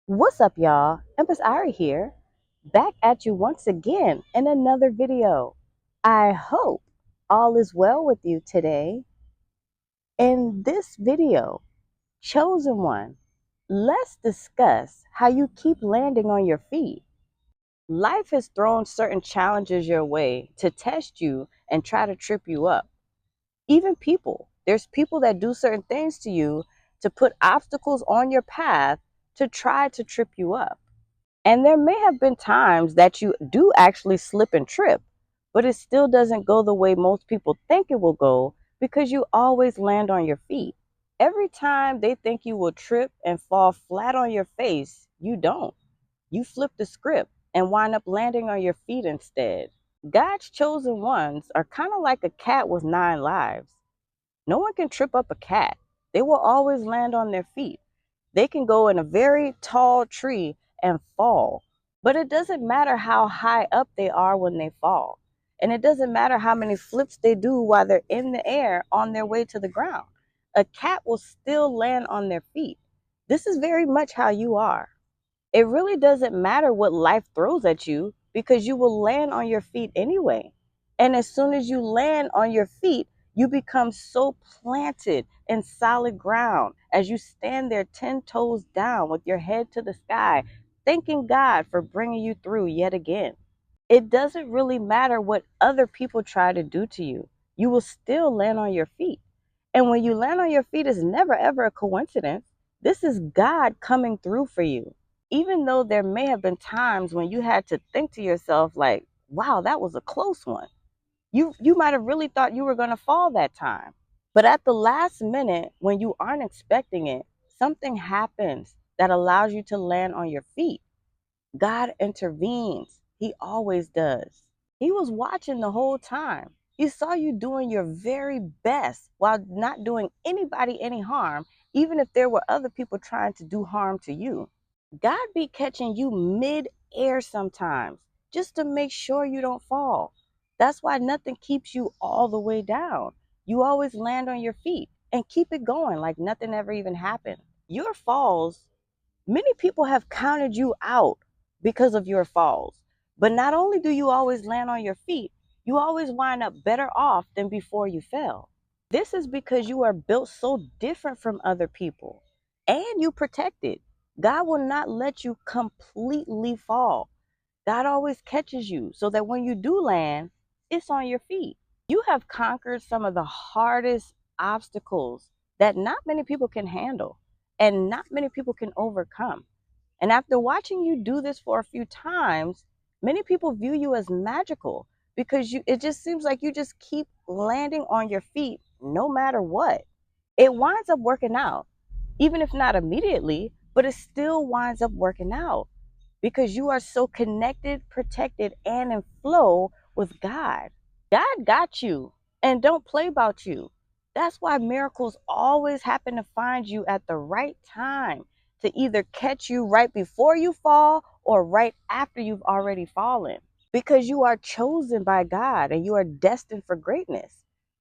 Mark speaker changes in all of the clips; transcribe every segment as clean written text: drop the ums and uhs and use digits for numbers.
Speaker 1: What's up, y'all? Empress Ari here, back at you once again in another video. I hope all is well with you today. In this video, Chosen One, let's discuss how you keep landing on your feet. Life has thrown certain challenges your way to test you and try to trip you up. Even people, there's people that do certain things to you to put obstacles on your path to try to trip you up. And there may have been times that you do actually slip and trip, but it still doesn't go the way most people think it will go because you always land on your feet. Every time they think you will trip and fall flat on your face, you don't. You flip the script and wind up landing on your feet instead. God's chosen ones are kind of like a cat with 9 lives. No one can trip up a cat. They will always land on their feet. They can go in a very tall tree and fall, but it doesn't matter how high up they are when they fall. And it doesn't matter how many flips they do while they're in the air on their way to the ground. A cat will still land on their feet. This is very much how you are. It really doesn't matter what life throws at you because you will land on your feet anyway. And as soon as you land on your feet, you become so planted in solid ground as you stand there 10 toes down with your head to the sky, thanking God for bringing you through yet again. It doesn't really matter what other people try to do to you. You will still land on your feet. And when you land on your feet, it's never ever a coincidence. This is God coming through for you. Even though there may have been times when you had to think to yourself like, wow, that was a close one. You might have really thought you were going to fall that time. But at the last minute, when you aren't expecting it, something happens that allows you to land on your feet. God intervenes. He always does. He was watching the whole time. He saw you doing your very best while not doing anybody any harm, even if there were other people trying to do harm to you. God be catching you mid-air sometimes just to make sure you don't fall. That's why nothing keeps you all the way down. You always land on your feet and keep it going like nothing ever even happened. Your falls, many people have counted you out because of your falls. But not only do you always land on your feet, you always wind up better off than before you fell. This is because you are built so different from other people and you protected. God will not let you completely fall. God always catches you so that when you do land, it's on your feet. You have conquered some of the hardest obstacles that not many people can handle and not many people can overcome. And after watching you do this for a few times, many people view you as magical because it just seems like you just keep landing on your feet no matter what. It winds up working out, even if not immediately, but it still winds up working out because you are so connected, protected, and in flow with God. God got you and don't play about you. That's why miracles always happen to find you at the right time to either catch you right before you fall or right after you've already fallen. Because you are chosen by God and you are destined for greatness.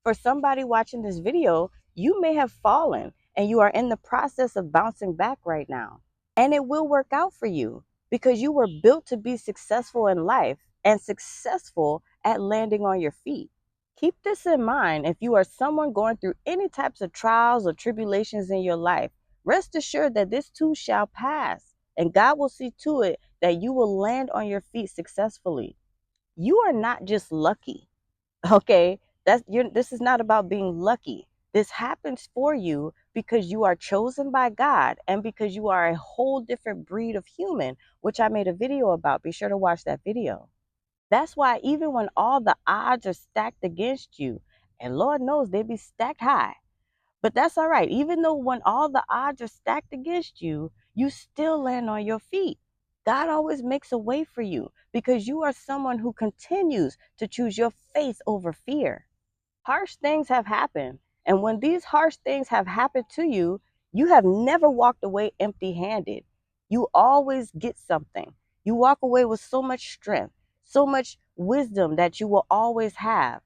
Speaker 1: For somebody watching this video, you may have fallen and you are in the process of bouncing back right now. And it will work out for you because you were built to be successful in life and successful at landing on your feet. Keep this in mind if you are someone going through any types of trials or tribulations in your life. Rest assured that this too shall pass, and God will see to it that you will land on your feet successfully. You are not just lucky, okay? This is not about being lucky. This happens for you because you are chosen by God and because you are a whole different breed of human, which I made a video about. Be sure to watch that video. That's why even when all the odds are stacked against you, and Lord knows they be stacked high, but that's all right. Even though when all the odds are stacked against you, you still land on your feet. God always makes a way for you because you are someone who continues to choose your faith over fear. Harsh things have happened. And when these harsh things have happened to you, you have never walked away empty handed. You always get something. You walk away with so much strength, so much wisdom that you will always have.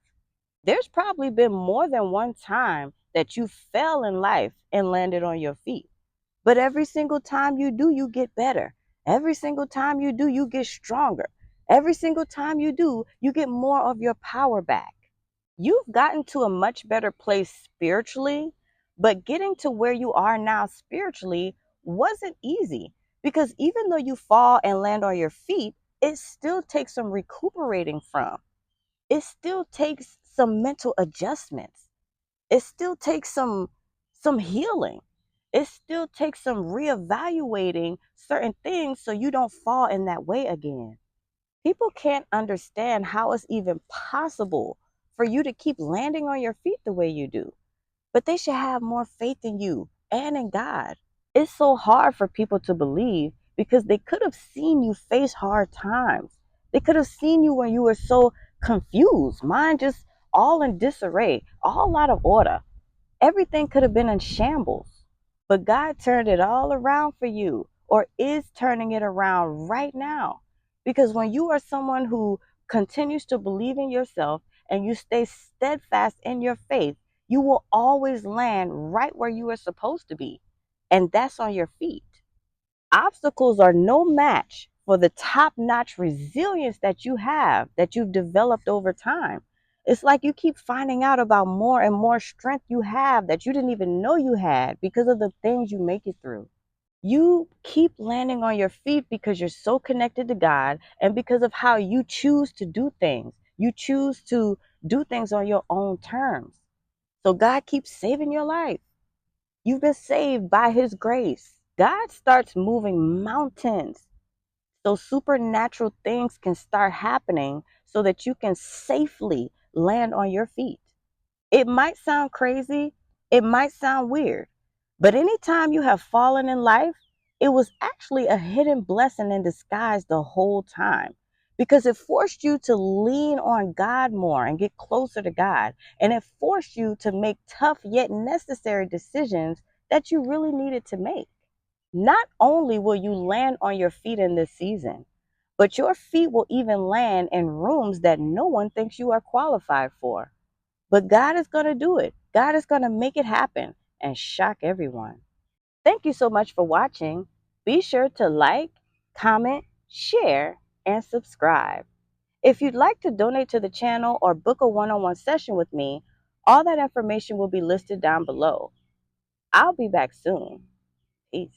Speaker 1: There's probably been more than one time that you fell in life and landed on your feet. But every single time you do, you get better. Every single time you do, you get stronger. Every single time you do, you get more of your power back. You've gotten to a much better place spiritually, but getting to where you are now spiritually wasn't easy, because even though you fall and land on your feet, it still takes some recuperating from. It still takes some mental adjustments. It still takes some healing. It still takes some reevaluating certain things so you don't fall in that way again. People can't understand how it's even possible for you to keep landing on your feet the way you do, but they should have more faith in you and in God. It's so hard for people to believe because they could have seen you face hard times. They could have seen you when you were so confused, mind just all in disarray, all out of order. Everything could have been in shambles. But God turned it all around for you, or is turning it around right now. Because when you are someone who continues to believe in yourself and you stay steadfast in your faith, you will always land right where you are supposed to be. And that's on your feet. Obstacles are no match for the top notch resilience that you have, that you've developed over time. It's like you keep finding out about more and more strength you have that you didn't even know you had because of the things you make it through. You keep landing on your feet because you're so connected to God and because of how you choose to do things. You choose to do things on your own terms. So God keeps saving your life. You've been saved by His grace. God starts moving mountains so supernatural things can start happening so that you can safely land on your feet. It might sound crazy, it might sound weird, but anytime you have fallen in life, it was actually a hidden blessing in disguise the whole time, because it forced you to lean on God more and get closer to God. And it forced you to make tough yet necessary decisions that you really needed to make. Not only will you land on your feet in this season, but your feet will even land in rooms that no one thinks you are qualified for. But God is going to do it. God is going to make it happen and shock everyone. Thank you so much for watching. Be sure to like, comment, share, and subscribe. If you'd like to donate to the channel or book a one-on-one session with me, all that information will be listed down below. I'll be back soon. Peace.